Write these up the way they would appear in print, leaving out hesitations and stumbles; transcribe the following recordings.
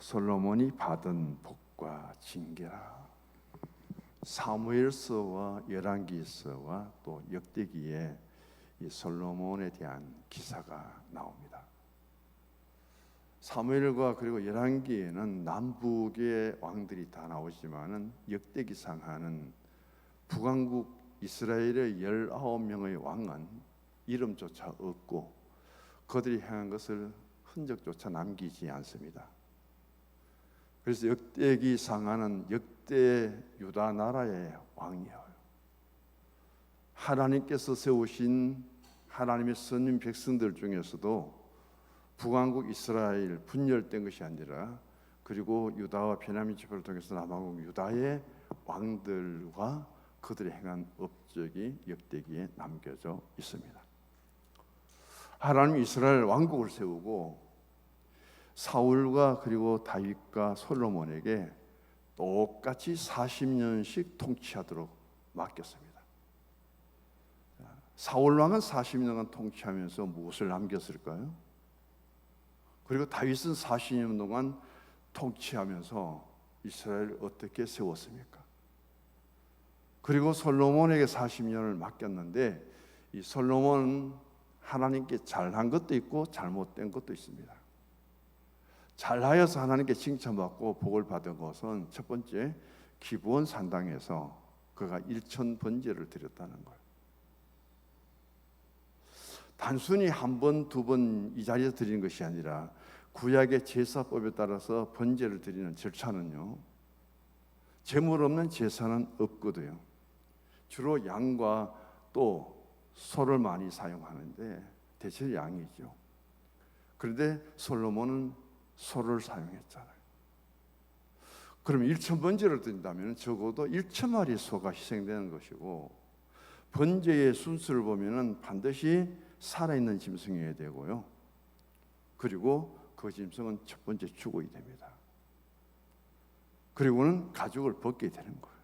솔로몬이 받은 복과 징계라. 사무엘서와 열왕기서와 또 역대기에 이 솔로몬에 대한 기사가 나옵니다. 사무엘과 그리고 열왕기에는 남북의 왕들이 다 나오지만은 역대기상하는 북왕국 이스라엘의 19명의 왕은 이름조차 없고 그들이 행한 것을 흔적조차 남기지 않습니다. 그래서 역대기상하는 역대 유다 나라의 왕이에요. 하나님께서 세우신 하나님의 선민 백성들 중에서도 북왕국 이스라엘 분열된 것이 아니라 그리고 유다와 베냐민 지파를 통해서 남왕국 유다의 왕들과 그들이 행한 업적이 역대기에 남겨져 있습니다. 하나님이 이스라엘 왕국을 세우고 사울과 그리고 다윗과 솔로몬에게 똑같이 40년씩 통치하도록 맡겼습니다. 사울 왕은 40년간 통치하면서 무엇을 남겼을까요? 그리고 다윗은 40년 동안 통치하면서 이스라엘을 어떻게 세웠습니까? 그리고 솔로몬에게 40년을 맡겼는데 이 솔로몬은 하나님께 잘한 것도 있고 잘못된 것도 있습니다. 잘하여서 하나님께 칭찬받고 복을 받은 것은 첫 번째, 기브온 산당에서 그가 1천 번제를 드렸다는 거예요. 단순히 한 번, 두 번 이 자리에서 드리는 것이 아니라 구약의 제사법에 따라서 번제를 드리는 절차는요, 제물 없는 제사는 없거든요. 주로 양과 또 소를 많이 사용하는데 대체로 양이죠. 그런데 솔로몬은 소를 사용했잖아요. 그럼 1천 번제를 드린다면 적어도 1,000마리 소가 희생되는 것이고, 번제의 순서를 보면은 반드시 살아있는 짐승이어야 되고요. 그리고 그 짐승은 첫 번째 죽어야 됩니다. 그리고는 가죽을 벗게 되는 거예요.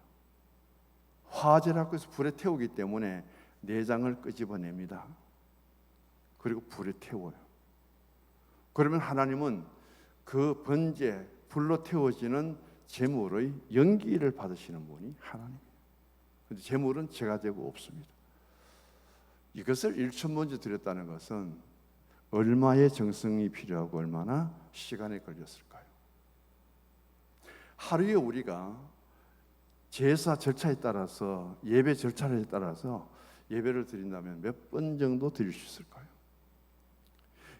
화제라고 해서 불에 태우기 때문에 내장을 끄집어냅니다. 그리고 불에 태워요. 그러면 하나님은 그 번제, 불로 태워지는 제물의 연기를 받으시는 분이 하나님이에요. 그런데 제물은 제가 되고 없습니다. 이것을 1천 번제 드렸다는 것은 얼마의 정성이 필요하고 얼마나 시간이 걸렸을까요? 하루에 우리가 제사 절차에 따라서, 예배 절차에 따라서 예배를 드린다면 몇 번 정도 드릴 수 있을까요?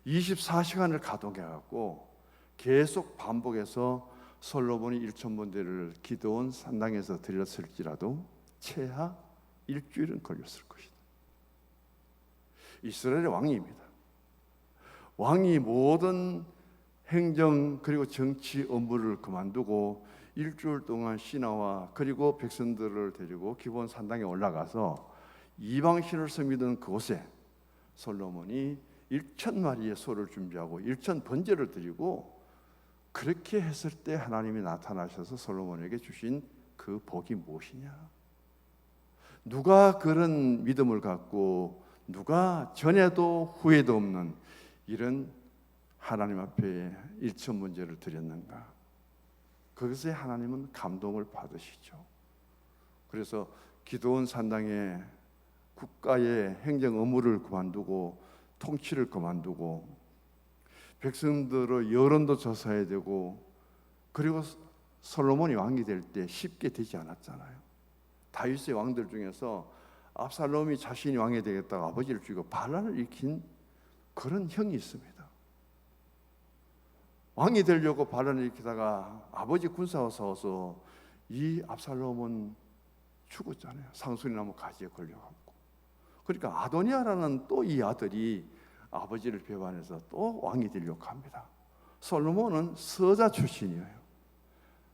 24시간을 가동해갖고 계속 반복해서 솔로몬이 1천 번제를 기드온 산당에서 드렸을지라도 최하 일주일은 걸렸을 것이다. 이스라엘의 왕입니다. 왕이 모든 행정 그리고 정치 업무를 그만두고 일주일 동안 신하와 그리고 백성들을 데리고 기브온 산당에 올라가서 이방신을 섬기던 그곳에 솔로몬이 1,000마리의 소를 준비하고 1천 번제를 드리고, 그렇게 했을 때 하나님이 나타나셔서 솔로몬에게 주신 그 복이 무엇이냐? 누가 그런 믿음을 갖고 누가 전에도 후에도 없는 이런 하나님 앞에 1천 번제를 드렸는가? 그것에 하나님은 감동을 받으시죠. 그래서 기드온 산당에 국가의 행정 업무를 그만두고 통치를 그만두고 백성들의 여론도 조사해야 되고, 그리고 솔로몬이 왕이 될 때 쉽게 되지 않았잖아요. 다윗의 왕들 중에서 압살롬이 자신이 왕이 되겠다고 아버지를 죽이고 반란을 일으킨 그런 형이 있습니다. 왕이 되려고 반란을 일으키다가 아버지 군사와 싸워서 이 압살롬은 죽었잖아요. 상수리나무 가지에 걸려가지고. 그러니까 아도니아라는 또 이 아들이 아버지를 배반해서 또 왕이 되려고 합니다. 솔로몬은 서자 출신이에요.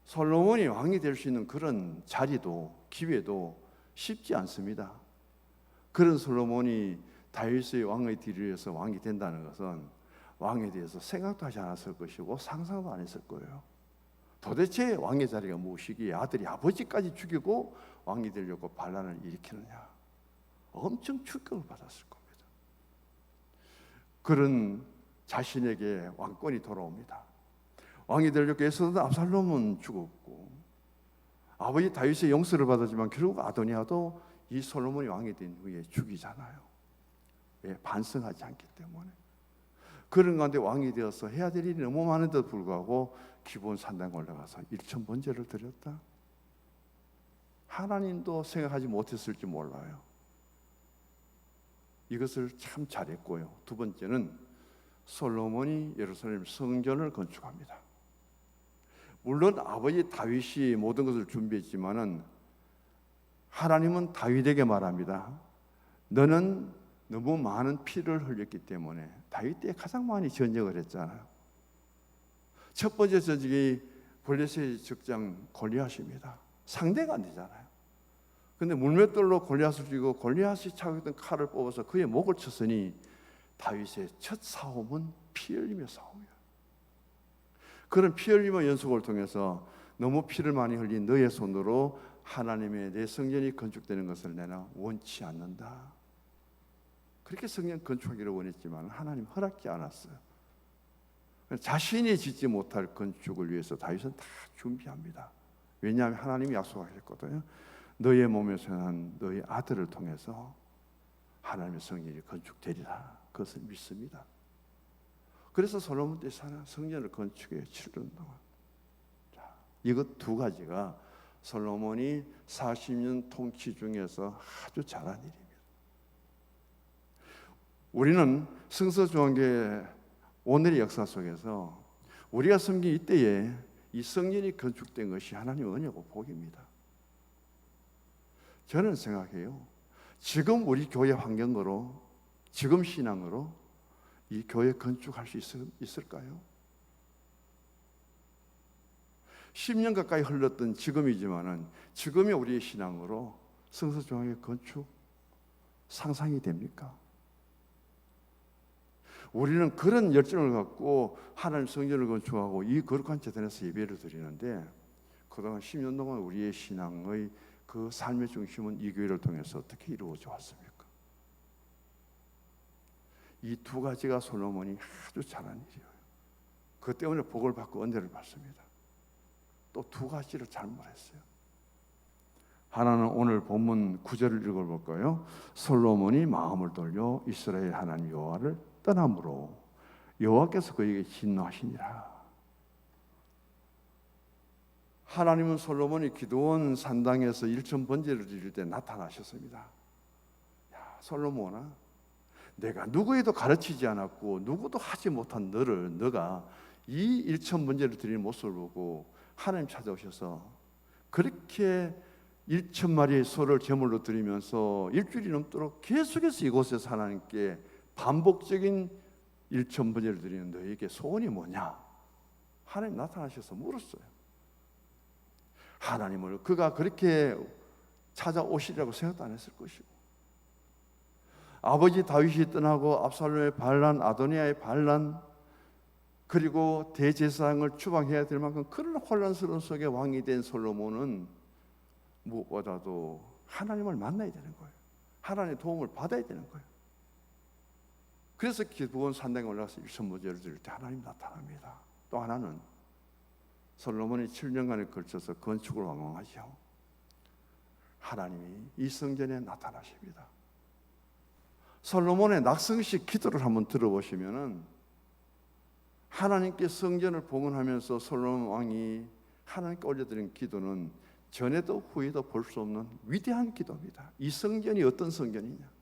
솔로몬이 왕이 될 수 있는 그런 자리도 기회도 쉽지 않습니다. 그런 솔로몬이 다윗의 왕의 뒤를 이어서 왕이 된다는 것은 왕에 대해서 생각도 하지 않았을 것이고 상상도 안 했을 거예요. 도대체 왕의 자리가 무엇이기에 아들이 아버지까지 죽이고 왕이 되려고 반란을 일으키느냐? 엄청 충격을 받았을 겁니다. 그런 자신에게 왕권이 돌아옵니다. 왕이 되려고 애쓰던 압살롬은 죽었고, 아버지 다윗의 용서를 받았지만 결국 아도니아도 이 솔로몬이 왕이 된 후에 죽이잖아요. 왜? 반성하지 않기 때문에. 그런 가운데 왕이 되어서 해야 될 일이 너무 많은데도 불구하고 기브온 산당에 올라가서 일천번제를 드렸다. 하나님도 생각하지 못했을지 몰라요. 이것을 참 잘했고요. 두 번째는 솔로몬이 예루살렘 성전을 건축합니다. 물론 아버지 다윗이 모든 것을 준비했지만은 하나님은 다윗에게 말합니다. 너는 너무 많은 피를 흘렸기 때문에. 다윗 때 가장 많이 전쟁을 했잖아요. 첫 번째 전쟁이 블레셋의 적장 골리앗입니다. 상대가 안 되잖아요. 근데 물맷돌로 골리앗을 죽이고 골리앗이 차고 있던 칼을 뽑아서 그의 목을 쳤으니 다윗의 첫 싸움은 피 흘리며 싸움이에요. 그런 피 흘리며 연속을 통해서 너무 피를 많이 흘린 너의 손으로 하나님의 내 성전이 건축되는 것을 내가 원치 않는다. 그렇게 성전 건축하기를 원했지만 하나님 허락지 않았어요. 자신이 짓지 못할 건축을 위해서 다윗은 다 준비합니다. 왜냐하면 하나님이 약속하셨거든요. 너의 몸에서 난 너의 아들을 통해서 하나님의 성전이 건축되리라. 그것을 믿습니다. 그래서 솔로몬 때 성전을 건축해요. 7년 동안. 자, 이것 두 가지가 솔로몬이 40년 통치 중에서 아주 잘한 일입니다. 우리는 성서조항계 오늘의 역사 속에서 우리가 섬긴 이때에 이 성전이 건축된 것이 하나님의 은혜고 복입니다. 저는 생각해요. 지금 우리 교회 환경으로, 지금 신앙으로 이 교회 건축할 수 있을까요? 10년 가까이 흘렀던 지금이지만은 지금의 우리의 신앙으로 성서조항의 건축 상상이 됩니까? 우리는 그런 열정을 갖고 하나님 성전을 건축하고 이 거룩한 재단에서 예배를 드리는데 그동안 10년 동안 우리의 신앙의 그 삶의 중심은 이 교회를 통해서 어떻게 이루어져 왔습니까? 이 두 가지가 솔로몬이 아주 잘한 일이에요. 그 때문에 복을 받고 은혜를 받습니다. 또 두 가지를 잘못했어요. 하나는 오늘 본문 9절을 읽어볼까요? 솔로몬이 마음을 돌려 이스라엘 하나님 여호와를 떠남으로 여호와께서 그에게 진노하시니라. 하나님은 솔로몬이 기드온 산당에서 일천번제를 드릴 때 나타나셨습니다. 야, 솔로몬아, 내가 누구에도 가르치지 않았고 누구도 하지 못한 너가 이 일천번제를 드리는 모습을 보고 하나님 찾아오셔서 그렇게 1,000마리의 소를 제물로 드리면서 일주일이 넘도록 계속해서 이곳에서 하나님께 반복적인 1,000번제를 드리는 너에게 소원이 뭐냐? 하나님 나타나셔서 물었어요. 하나님을 그가 그렇게 찾아오시리라고 생각도 안 했을 것이고, 아버지 다윗이 떠나고 압살롬의 반란, 아도니아의 반란, 그리고 대제사장을 추방해야 될 만큼 그런 혼란스러운 속에 왕이 된 솔로몬은 무엇보다도 하나님을 만나야 되는 거예요. 하나님의 도움을 받아야 되는 거예요. 그래서 기브온 산당에 올라가서 일천번제를 드릴 때 하나님 나타납니다. 또 하나는 솔로몬이 7년간에 걸쳐서 건축을 완공하죠. 하나님이 이 성전에 나타나십니다. 솔로몬의 낙성식 기도를 한번 들어보시면은 하나님께 성전을 봉헌하면서 솔로몬 왕이 하나님께 올려드린 기도는 전에도 후에도 볼 수 없는 위대한 기도입니다. 이 성전이 어떤 성전이냐?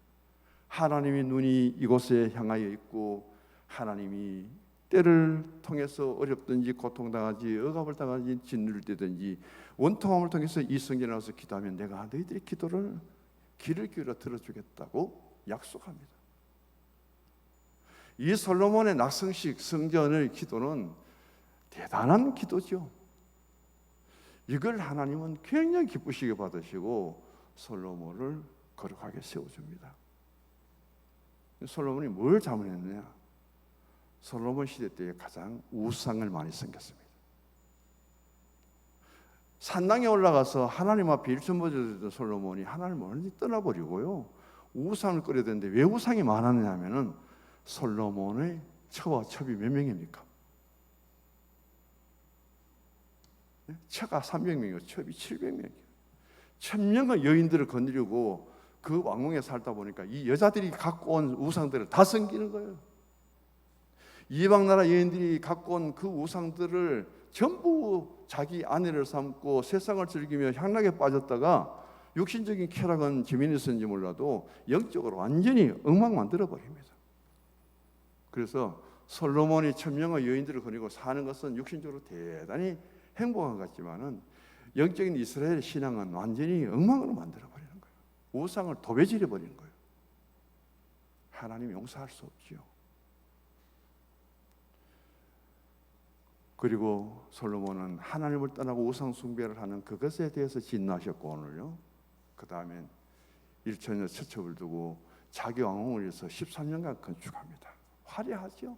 하나님의 눈이 이곳에 향하여 있고 하나님이 때를 통해서 어렵든지 고통당하지 억압을 당하지 짓눌리든지 원통함을 통해서 이 성전에 와서 기도하면 내가 너희들의 기도를 귀를 기울여 들어주겠다고 약속합니다. 이 솔로몬의 낙성식 성전의 기도는 대단한 기도죠. 이걸 하나님은 굉장히 기쁘시게 받으시고 솔로몬을 거룩하게 세워줍니다. 솔로몬이 뭘 잘못했느냐? 솔로몬 시대 때 가장 우상을 많이 섬겼습니다. 산당에 올라가서 하나님 앞에 일천번제를 드리던 솔로몬이 하나님을 완전히 떠나버리고요, 우상을 끓여야 되는데 왜 우상이 많았느냐 하면은 솔로몬의 처와 첩이 몇 명입니까? 처가 300명이고 첩이 700명이에요. 1000명의 여인들을 거느리고 그 왕궁에 살다 보니까 이 여자들이 갖고 온 우상들을 다 섬기는 거예요. 이방 나라 여인들이 갖고 온 그 우상들을 전부 자기 아내를 삼고 세상을 즐기며 향락에 빠졌다가 육신적인 쾌락은 재미는 있었는지 몰라도 영적으로 완전히 엉망 만들어 버립니다. 그래서 솔로몬이 1000명의 여인들을 거느리고 사는 것은 육신적으로 대단히 행복한 것 같지만은 영적인 이스라엘 신앙은 완전히 엉망으로 만들어 버리는 거예요. 우상을 도배질해 버리는 거예요. 하나님 용서할 수 없지요. 그리고 솔로몬은 하나님을 떠나고 우상 숭배를 하는 그것에 대해서 진노하셨고, 오늘요 그 다음엔 일천여 처첩을 두고 자기 왕궁을 위해서 13년간 건축합니다. 화려하죠.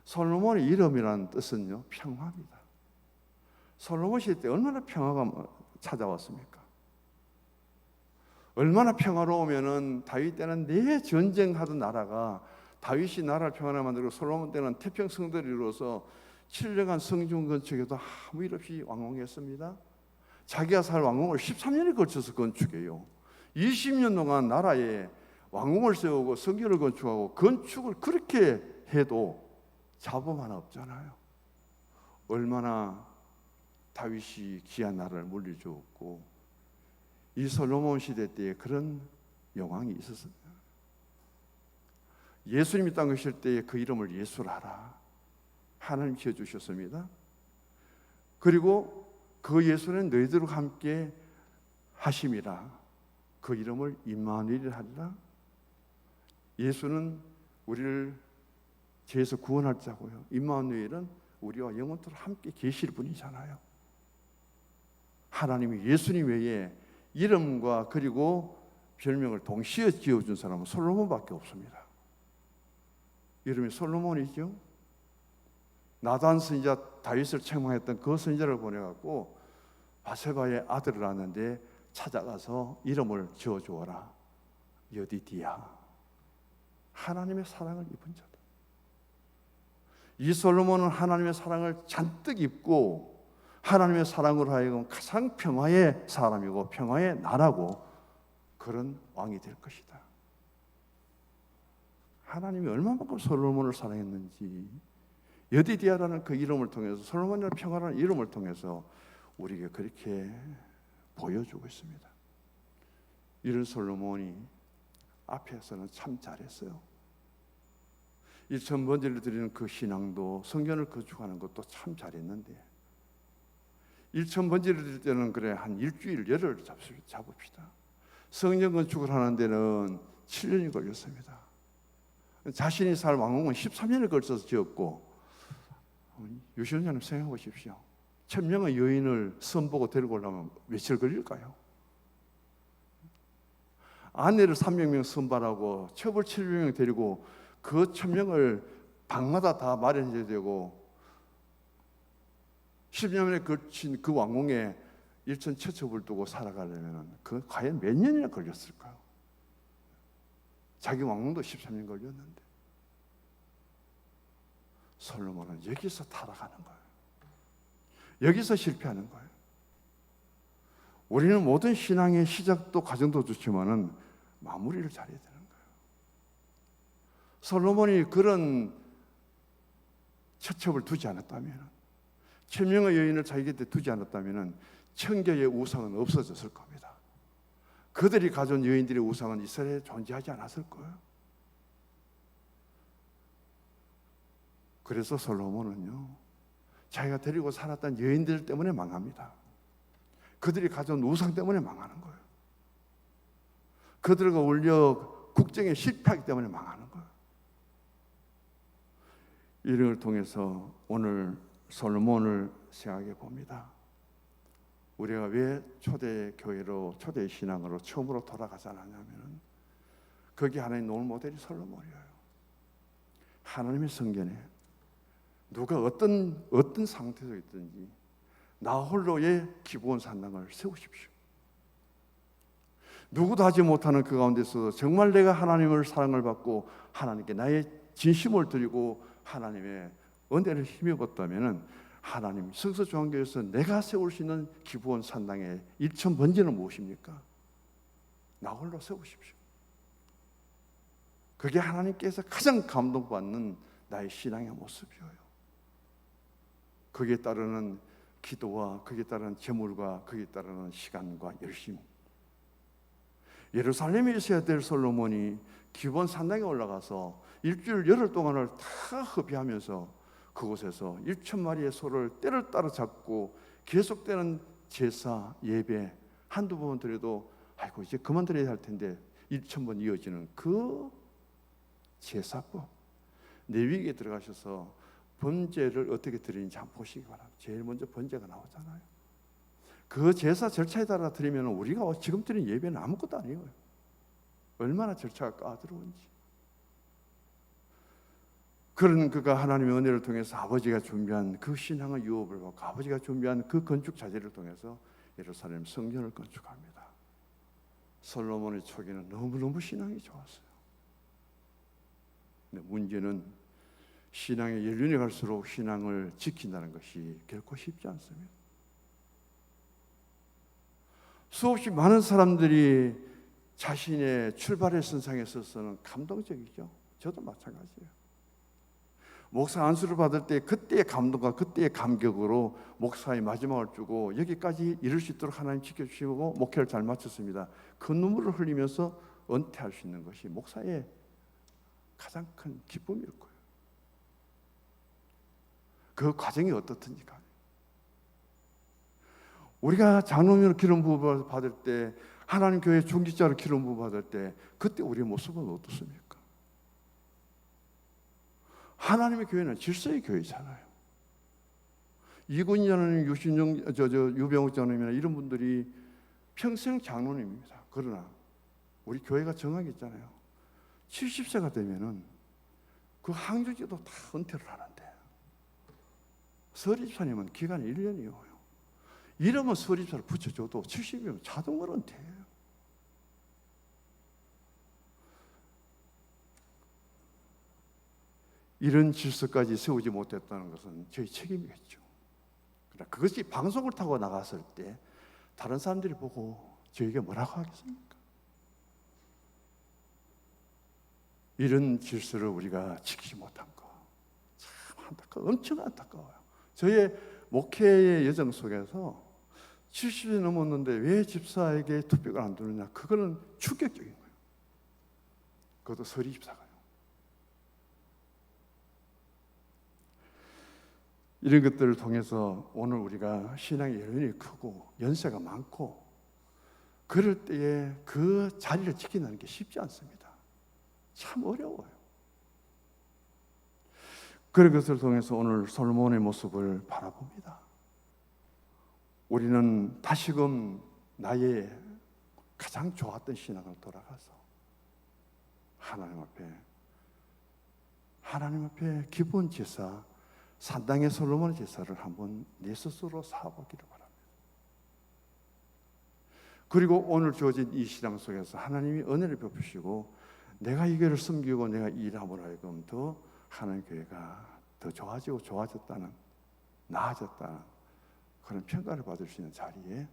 솔로몬의 이름이라는 뜻은요 평화입니다. 솔로몬 시대 때 얼마나 평화가 찾아왔습니까? 얼마나 평화로우면은 다윗 때는 내 전쟁하던 나라가 다윗이 나라를 평안하게 만들고 솔로몬 때는 태평성들을 이루어서 7년간 성중 건축에도 아무 일 없이 완공했습니다. 자기가 살 왕궁을 13년에 걸쳐서 건축해요. 20년 동안 나라에 왕궁을 세우고 성전을 건축하고 건축을 그렇게 해도 잡음 하나 없잖아요. 얼마나 다윗이 귀한 나라를 물려주었고 이 솔로몬 시대 때에 그런 영광이 있었습니다. 예수님이 땅에 오실 때에 그 이름을 예수라라 하나님 지어주셨습니다. 그리고 그 예수는 너희들과 함께 하심이라 그 이름을 임마누엘이라 하리라. 예수는 우리를 죄에서 구원할 자고요, 임마누엘은 우리와 영원토록 함께 계실 분이잖아요. 하나님이 예수님 외에 이름과 그리고 별명을 동시에 지어준 사람은 솔로몬밖에 없습니다. 이름이 솔로몬이죠. 나단 선지자 다윗을 책망했던 그 선지자를 보내갖고 바세바의 아들을 낳았는데 찾아가서 이름을 지어주어라. 여디디야. 하나님의 사랑을 입은 자다. 이 솔로몬은 하나님의 사랑을 잔뜩 입고 하나님의 사랑으로 하여금 가장 평화의 사람이고 평화의 나라고 그런 왕이 될 것이다. 하나님이 얼마만큼 솔로몬을 사랑했는지 여디디아라는 그 이름을 통해서 솔로몬이라는 평화라는 이름을 통해서 우리에게 그렇게 보여주고 있습니다. 이런 솔로몬이 앞에서는 참 잘했어요. 이 전번제를 드리는 그 신앙도 성전을 건축하는 것도 참 잘했는데 1,000번제를 드릴 때는 그래 한 일주일 열흘 잡읍시다. 성전 건축을 하는 데는 7년이 걸렸습니다. 자신이 살 왕궁은 13년을 걸쳐서 지었고 유시원장님 생각해 보십시오. 1000명의 여인을 선보고 데리고 오려면 며칠 걸릴까요? 아내를 300명 선발하고 첩을 700명 데리고 그 1000명을 방마다 다 마련해야 되고 10년에 걸친 그 왕궁에 1,000처첩을 두고 살아가려면 그 과연 몇 년이나 걸렸을까요? 자기 왕궁도 13년 걸렸는데 솔로몬은 여기서 타락하는 거예요. 여기서 실패하는 거예요. 우리는 모든 신앙의 시작도 과정도 좋지만은 마무리를 잘해야 되는 거예요. 솔로몬이 그런 처첩을 두지 않았다면 1000명의 여인을 자기 곁에 두지 않았다면 천개의 우상은 없어졌을 겁니다. 그들이 가져온 여인들의 우상은 이스라엘에 존재하지 않았을 거예요. 그래서 솔로몬은요 자기가 데리고 살았던 여인들 때문에 망합니다. 그들이 가져온 우상 때문에 망하는 거예요. 그들과 어울려 국정에 실패하기 때문에 망하는 거예요. 이를 통해서 오늘 솔로몬을 생각해 봅니다. 우리가 왜 초대교회로 초대신앙으로 처음으로 돌아가지 않았냐면 거기 하나의 롤 모델이 솔로몬이에요. 하나님의 성전에 누가 어떤 상태에서 있든지 나 홀로의 기본 산당을 세우십시오. 누구도 하지 못하는 그 가운데서 정말 내가 하나님을 사랑을 받고 하나님께 나의 진심을 드리고 하나님의 은혜를 힘입었다면 하나님, 성서중앙교회에서 내가 세울 수 있는 기부원 산당의 1천 번제는 무엇입니까? 나 홀로 세우십시오. 그게 하나님께서 가장 감동받는 나의 신앙의 모습이에요. 거기에 따르는 기도와 거기에 따르는 재물과 거기에 따르는 시간과 열심. 예루살렘에 있어야 될 솔로몬이 기브온 산당에 올라가서 일주일 열흘 동안을 다 허비하면서 그곳에서 1,000마리의 소를 때를 따라 잡고 계속되는 제사, 예배 한두 번 드려도 아이고 이제 그만 드려야 할 텐데 1,000번 이어지는 그 제사법, 레위기에 들어가셔서 번제를 어떻게 드리는지 한번 보시기 바랍니다. 제일 먼저 번제가 나오잖아요. 그 제사 절차에 따라 드리면 우리가 지금 드린 예배는 아무것도 아니에요. 얼마나 절차가 까다로운지. 그런 그가 하나님의 은혜를 통해서 아버지가 준비한 그 신앙의 유업을 받고 아버지가 준비한 그 건축 자재를 통해서 예루살렘 성전을 건축합니다. 솔로몬의 초기는 너무너무 신앙이 좋았어요. 근데 문제는 신앙의 연륜이 갈수록 신앙을 지킨다는 것이 결코 쉽지 않습니다. 수없이 많은 사람들이 자신의 출발의 선상에 서서는 감동적이죠. 저도 마찬가지예요. 목사 안수를 받을 때 그때의 감동과 그때의 감격으로 목사의 마지막을 주고 여기까지 이룰 수 있도록 하나님 지켜주시고 목회를 잘 마쳤습니다. 그 눈물을 흘리면서 은퇴할 수 있는 것이 목사의 가장 큰 기쁨일 거예요. 그 과정이 어떻든지 간에 우리가 장로님으로 기름 부어 받을 때, 하나님 교회 중직자로 기름 부어 받을 때 그때 우리의 모습은 어떻습니까? 하나님의 교회는 질서의 교회잖아요. 이군희 장로님, 유병욱 장로님이나 이런 분들이 평생 장로님입니다. 그러나 우리 교회가 정하게 있잖아요. 70세가 되면은 그 항주지도 다 은퇴를 하는데 서리집사님은 기간이 1년이에요. 이러면 서리집사를 붙여줘도 70이면 자동으로 은퇴해요. 이런 질서까지 세우지 못했다는 것은 저희 책임이겠죠. 그러나 그것이 방송을 타고 나갔을 때 다른 사람들이 보고 저에게 뭐라고 하겠습니까? 이런 질서를 우리가 지키지 못한 거 참 안타까워요. 엄청 안타까워요. 저의 목회의 여정 속에서 70이 넘었는데 왜 집사에게 투표가 안 되느냐, 그거는 충격적인 거예요. 그것도 서리 집사가요. 이런 것들을 통해서 오늘 우리가 신앙의 연륜이 크고 연세가 많고 그럴 때에 그 자리를 지킨다는 게 쉽지 않습니다. 참 어려워요. 그런 것을 통해서 오늘 솔로몬의 모습을 바라봅니다. 우리는 다시금 나의 가장 좋았던 신앙을 돌아가서 하나님 앞에 기본 제사, 산당의 솔로몬 제사를 한번 내 스스로 쌓아보기를 바랍니다. 그리고 오늘 주어진 이 신앙 속에서 하나님이 은혜를 베푸시고 내가 이 교회를 섬기고 내가 이 일함으로 하여금 더 하나님 교회가 더 좋아지고 좋아졌다는, 나아졌다는 그런 평가를 받을 수 있는 자리에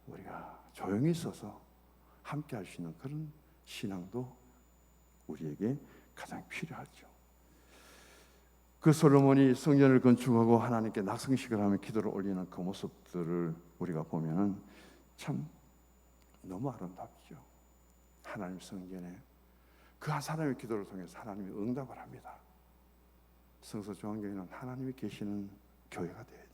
우리가 조용히 서서 함께 할 수 있는 그런 신앙도 우리에게 가장 필요하죠. 그 솔로몬이 성전을 건축하고 하나님께 낙성식을 하며 기도를 올리는 그 모습들을 우리가 보면은 참 너무 아름답죠. 하나님 성전에 그 한 사람의 기도를 통해서 하나님이 응답을 합니다. 성서중앙교회는 하나님이 계시는 교회가 되어야 돼요.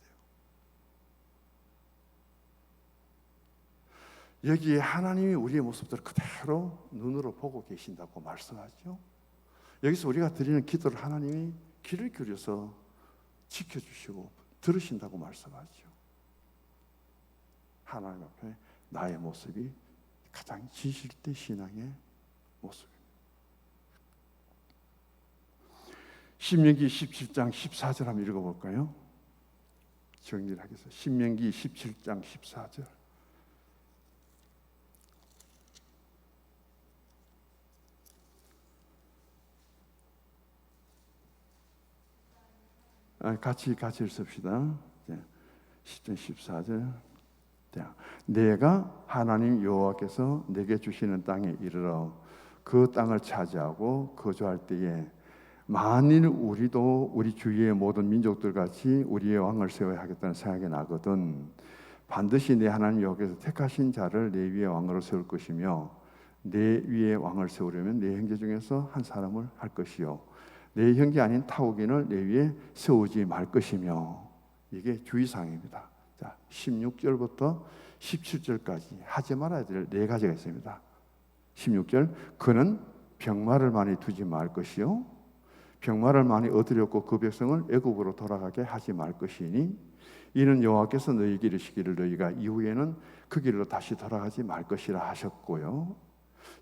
여기에 하나님이 우리의 모습들을 그대로 눈으로 보고 계신다고 말씀하죠. 여기서 우리가 드리는 기도를 하나님이 귀를 기울여서 지켜주시고 들으신다고 말씀하죠. 하나님 앞에 나의 모습이 가장 진실된 신앙의 모습입니다. 신명기 17장 14절 한번 읽어볼까요? 정리를 하겠습니다. 신명기 17장 14절. 같이 읽읍시다. 10장 14절. 내가 하나님 여호와께서 내게 주시는 땅에 이르러 그 땅을 차지하고 거주할 때에 만일 우리도 우리 주위의 모든 민족들 같이 우리의 왕을 세워야 하겠다는 생각이 나거든 반드시 내 하나님 여호와께서 택하신 자를 내 위에 왕으로 세울 것이며 내 위에 왕을 세우려면 내 형제 중에서 한 사람을 할 것이요 내 형제 아닌 타국인을 내 위에 세우지 말 것이며 이게 주의사항입니다. 자, 16절부터 17절까지 하지 말아야 될 네 가지가 있습니다. 16절 그는 병마를 많이 두지 말 것이요 병마를 많이 얻으려고 그 백성을 애국으로 돌아가게 하지 말 것이니 이는 여호와께서 너희에게 이르시기를 너희가 이후에는 그 길로 다시 돌아가지 말 것이라 하셨고요.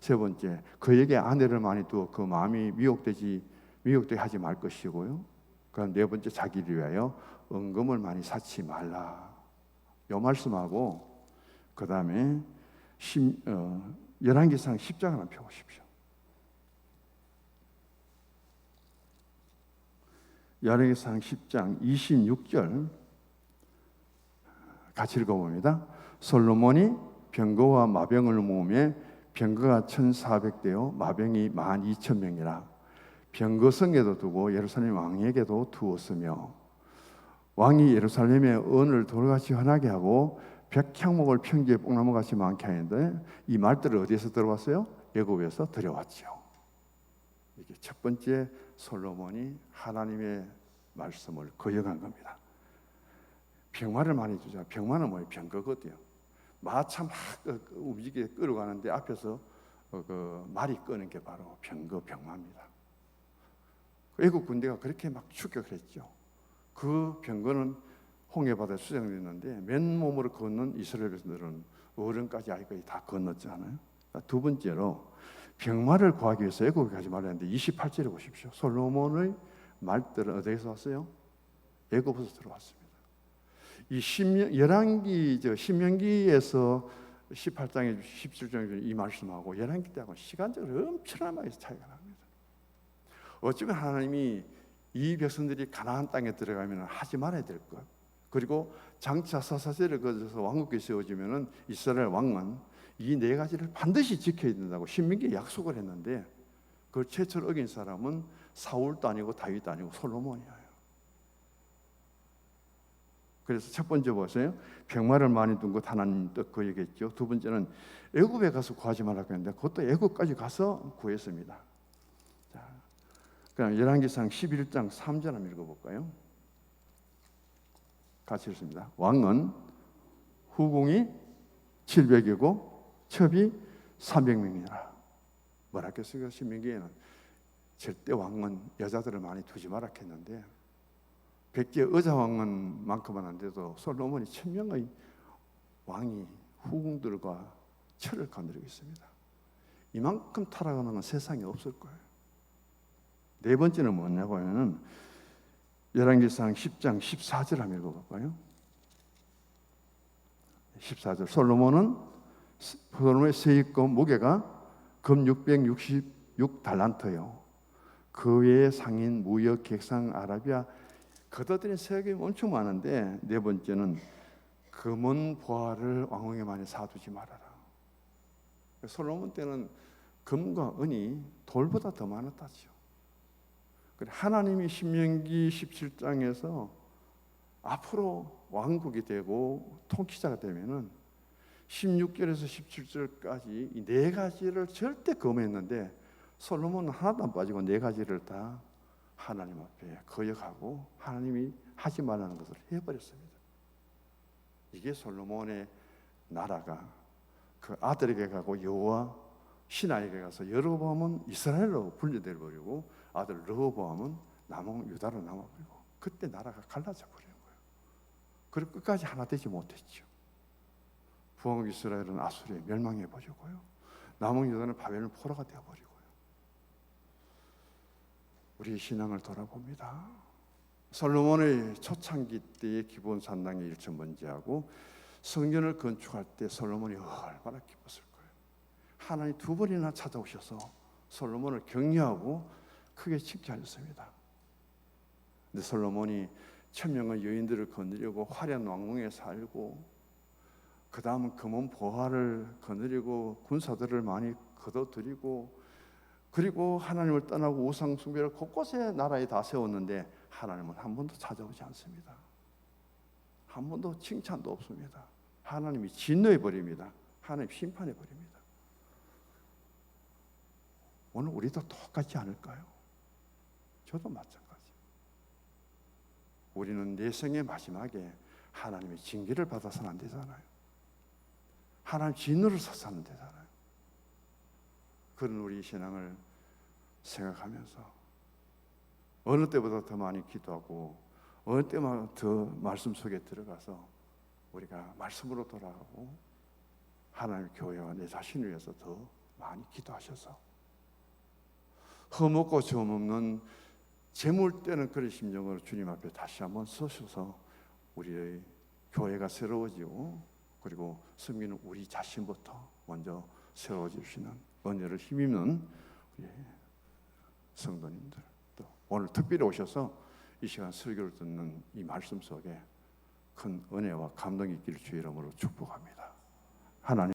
세 번째 그에게 아내를 많이 두어 그 마음이 미혹되게 하지 말 것이고요. 그다음 네 번째 자기를 위하여 은금을 많이 쌓지 말라. 이 말씀하고 그 다음에 열왕기상 10장을 한번 펴보십시오. 열왕기상 10장 26절 같이 읽어봅니다. 솔로몬이 병거와 마병을 모으매 병거가 1,400대요 마병이 12,000명이라 병거성에도 두고 예루살렘 왕에게도 두었으며 왕이 예루살렘에 언을 돌같이 환하게 하고 백향목을 평지에 뽕나무같이 많게 하는데 이 말들을 어디에서 들어왔어요? 애굽에서 들여왔죠. 이게 첫 번째 솔로몬이 하나님의 말씀을 거역한 겁니다. 병마를 많이 주자. 병마는 뭐예요? 병거거든요. 마차 막 움직이게 끌어가는데 앞에서 그 말이 끄는 게 바로 병마입니다. 애국 군대가 그렇게 막 추격을 했죠. 그 병거는 홍해바다에 수장됐는데 맨몸으로 걷는 이스라엘 백성들은 어른까지 아이까지 다 건넜잖아요. 두 번째로 병마를 구하기 위해서 애국에 가지 말았는데 28절에 보십시오. 솔로몬의 말들은 어디에서 왔어요? 애굽에서 들어왔습니다. 이 신명기에서 18장에 17장에 이 말씀하고 열왕기 때하고 시간적으로 엄청나게 차이가 납니다. 어쩌면 하나님이 이 백성들이 가나안 땅에 들어가면 하지 말아야 될 것, 그리고 장차 사사제를 거쳐서 왕국이 세워지면은 이스라엘 왕은 이 네 가지를 반드시 지켜야 된다고 신명기에 약속을 했는데 그걸 최초로 어긴 사람은 사울도 아니고 다윗도 아니고 솔로몬이에요. 그래서 첫 번째 보세요. 병마를 많이 둔 것 하나님 뜻 그 얘기했죠. 두 번째는 애굽에 가서 구하지 말라고 했는데 그것도 애굽까지 가서 구했습니다. 자, 그럼 열왕기상 11장 3절 한번 읽어볼까요? 같이 읽습니다. 왕은 후궁이 700이고 첩이 300명이라. 뭐라 했겠어요? 신명기에는 절대 왕은 여자들을 많이 두지 말라 했는데 100개 의자왕은 만큼은 안 돼도 솔로몬이 1000명의 왕이 후궁들과 철을 거느리고 있습니다. 이만큼 타락하는 건 세상에 없을 거예요. 네 번째는 뭐냐고 하면은 열왕기상 10장 14절 한번 읽어볼까요? 14절 솔로몬의 세입금 무게가 금 666달란트요. 그 외에 상인, 무역, 객상, 아라비아 거둬들인 세금이 엄청 많은데 네 번째는 금은 보화를 왕궁에 많이 사두지 말아라. 솔로몬 때는 금과 은이 돌보다 더 많았다죠. 하나님이 신명기 17장에서 앞으로 왕국이 되고 통치자가 되면은 16절에서 17절까지 이 네 가지를 절대 금했는데 솔로몬은 하나도 안 빠지고 네 가지를 다 하나님 앞에 거역하고 하나님이 하지 말라는 것을 해버렸습니다. 이게 솔로몬의 나라가 그 아들에게 가고 여호와 신하에게 가서 여로보암은 이스라엘로 분리돼 버리고 아들 르호보암은 남은 유다로 남아버리고 그때 나라가 갈라져 버린 거예요. 그리고 끝까지 하나 되지 못했죠. 부흥 이스라엘은 아수리에 멸망해 버리고요. 남은 유다는 바벨론 포로가 되어 버리고요. 우리 신앙을 돌아봅니다. 솔로몬의 초창기 때의 기본 산당의 일천번제하고 성전을 건축할 때 솔로몬이 얼마나 기뻤을 거예요. 하나님 두 번이나 찾아오셔서 솔로몬을 격려하고 크게 칭찬했습니다. 근데 솔로몬이 천명의 여인들을 거느리고 화려한 왕궁에 살고, 그 다음은 금은 보화를 거느리고 군사들을 많이 거둬들이고, 그리고 하나님을 떠나고 우상 숭배를 곳곳에 나라에 다 세웠는데 하나님은 한 번도 찾아오지 않습니다. 한 번도 칭찬도 없습니다. 하나님이 진노해 버립니다. 하나님 심판해 버립니다. 오늘 우리도 똑같지 않을까요? 저도 마찬가지. 우리는 내 생의 마지막에 하나님의 징계를 받아서는 안 되잖아요. 하나님 진노를 써서는 안 되잖아요. 그런 우리 신앙을 생각하면서 어느 때보다 더 많이 기도하고 어느 때마다 더 말씀 속에 들어가서 우리가 말씀으로 돌아가고 하나님의 교회와 내 자신을 위해서 더 많이 기도하셔서 흠없고 점없는 재물 떼는 그런 심정으로 주님 앞에 다시 한번 서셔서 우리의 교회가 새로워지고, 그리고 섬기는 우리 자신부터 먼저 새로워지시는 은혜를 힘입는 우리 성도님들, 또 오늘 특별히 오셔서 이 시간 설교를 듣는 이 말씀 속에 큰 은혜와 감동이 있기를 주의 이름으로 축복합니다. 하나님